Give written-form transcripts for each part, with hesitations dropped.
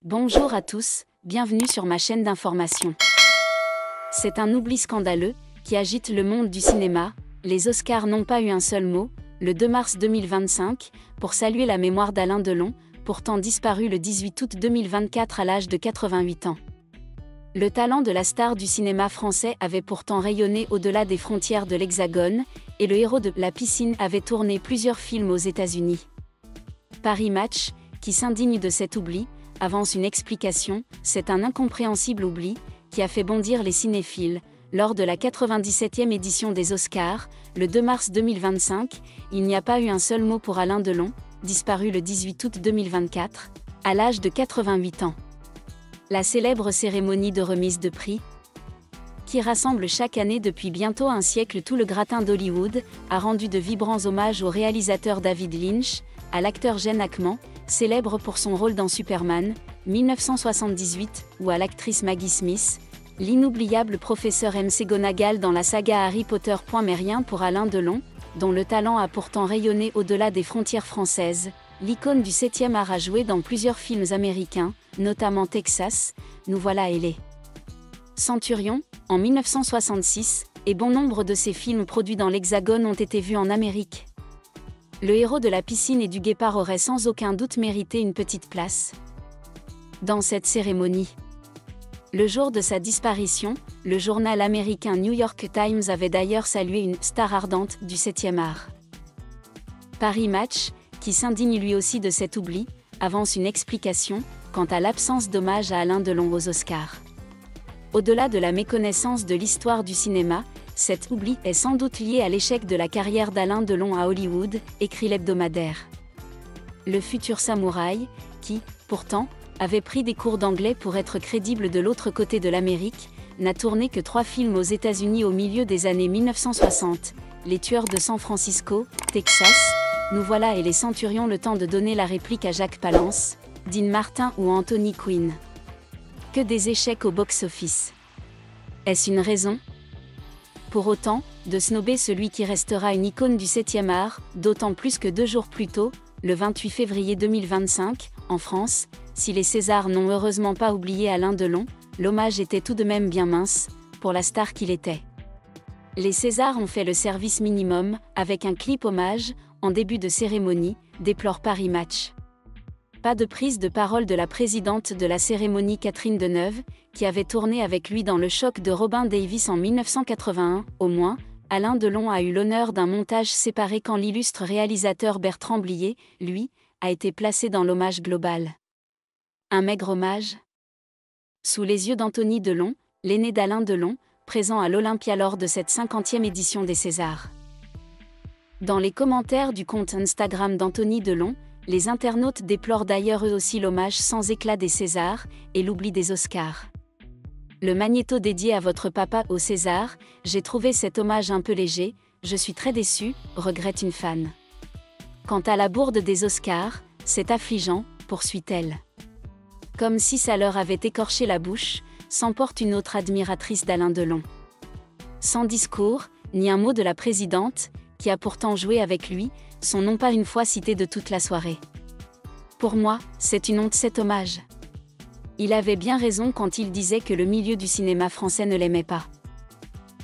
Bonjour à tous, bienvenue sur ma chaîne d'information. C'est un oubli scandaleux qui agite le monde du cinéma. Les Oscars n'ont pas eu un seul mot, le 2 mars 2025, pour saluer la mémoire d'Alain Delon, pourtant disparu le 18 août 2024 à l'âge de 88 ans. Le talent de la star du cinéma français avait pourtant rayonné au-delà des frontières de l'Hexagone, et le héros de La Piscine avait tourné plusieurs films aux États-Unis. Paris Match, qui s'indigne de cet oubli, avance une explication. C'est un incompréhensible oubli qui a fait bondir les cinéphiles. Lors de la 97e édition des Oscars, le 2 mars 2025, il n'y a pas eu un seul mot pour Alain Delon, disparu le 18 août 2024, à l'âge de 88 ans. La célèbre cérémonie de remise de prix, qui rassemble chaque année depuis bientôt un siècle tout le gratin d'Hollywood, a rendu de vibrants hommages au réalisateur David Lynch, à l'acteur Gene Hackman, célèbre pour son rôle dans Superman, 1978, ou à l'actrice Maggie Smith, l'inoubliable professeur McGonagall dans la saga Harry Potter. Mais rien pour Alain Delon, dont le talent a pourtant rayonné au-delà des frontières françaises. L'icône du 7e art a joué dans plusieurs films américains, notamment Texas, Nous voilà L.A. Centurion, en 1966, et bon nombre de ses films produits dans l'Hexagone ont été vus en Amérique. Le héros de La Piscine et du Guépard aurait sans aucun doute mérité une petite place dans cette cérémonie. Le jour de sa disparition, le journal américain New York Times avait d'ailleurs salué une « star ardente » du 7e art. Paris Match, qui s'indigne lui aussi de cet oubli, avance une explication quant à l'absence d'hommage à Alain Delon aux Oscars. Au-delà de la méconnaissance de l'histoire du cinéma, cet oubli est sans doute lié à l'échec de la carrière d'Alain Delon à Hollywood, écrit l'hebdomadaire. Le futur samouraï, qui, pourtant, avait pris des cours d'anglais pour être crédible de l'autre côté de l'Amérique, n'a tourné que 3 films aux États-Unis au milieu des années 1960, Les Tueurs de San Francisco, Texas, Nous voilà et Les Centurions, le temps de donner la réplique à Jacques Palance, Dean Martin ou Anthony Quinn. Que des échecs au box-office. Est-ce une raison ? Pour autant, de snober celui qui restera une icône du 7e art, d'autant plus que 2 jours plus tôt, le 28 février 2025, en France, si les Césars n'ont heureusement pas oublié Alain Delon, l'hommage était tout de même bien mince, pour la star qu'il était. Les Césars ont fait le service minimum, avec un clip hommage, en début de cérémonie, déplore Paris Match. Pas de prise de parole de la présidente de la cérémonie Catherine Deneuve, qui avait tourné avec lui dans Le Choc de Robin Davis en 1981, au moins, Alain Delon a eu l'honneur d'un montage séparé quand l'illustre réalisateur Bertrand Blier, lui, a été placé dans l'hommage global. Un maigre hommage ? Sous les yeux d'Anthony Delon, l'aîné d'Alain Delon, présent à l'Olympia lors de cette 50e édition des Césars. Dans les commentaires du compte Instagram d'Anthony Delon, les internautes déplorent d'ailleurs eux aussi l'hommage sans éclat des Césars et l'oubli des Oscars. Le magnéto dédié à votre papa au César, j'ai trouvé cet hommage un peu léger, je suis très déçue, regrette une fan. Quant à la bourde des Oscars, c'est affligeant, poursuit-elle. Comme si ça leur avait écorché la bouche, s'emporte une autre admiratrice d'Alain Delon. Sans discours, ni un mot de la présidente, qui a pourtant joué avec lui, sont non pas une fois cités de toute la soirée. Pour moi, c'est une honte cet hommage. Il avait bien raison quand il disait que le milieu du cinéma français ne l'aimait pas.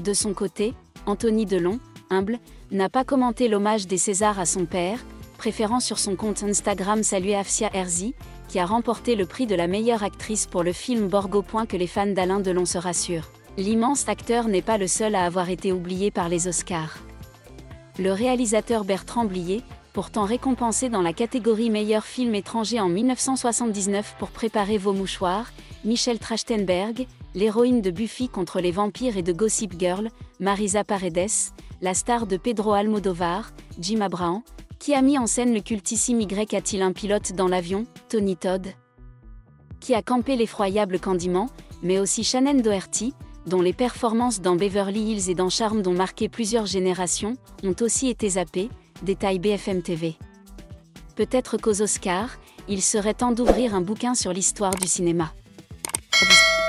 De son côté, Anthony Delon, humble, n'a pas commenté l'hommage des Césars à son père, préférant sur son compte Instagram saluer Afsia Herzi, qui a remporté le prix de la meilleure actrice pour le film Borgo. Que les fans d'Alain Delon se rassurent. L'immense acteur n'est pas le seul à avoir été oublié par les Oscars. Le réalisateur Bertrand Blier, pourtant récompensé dans la catégorie meilleur film étranger en 1979 pour Préparez vos mouchoirs, Michel Trachtenberg, l'héroïne de Buffy contre les vampires et de Gossip Girl, Marisa Paredes, la star de Pedro Almodovar, Jim Abraham, qui a mis en scène le cultissime Y a-t-il un pilote dans l'avion, Tony Todd, qui a campé l'effroyable Candyman, mais aussi Shannon Doherty, dont les performances dans Beverly Hills et dans Charmed ont marqué plusieurs générations, ont aussi été zappées, détaille BFM TV. Peut-être qu'aux Oscars, il serait temps d'ouvrir un bouquin sur l'histoire du cinéma.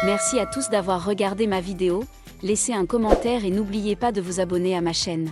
Merci à tous d'avoir regardé ma vidéo, laissez un commentaire et n'oubliez pas de vous abonner à ma chaîne.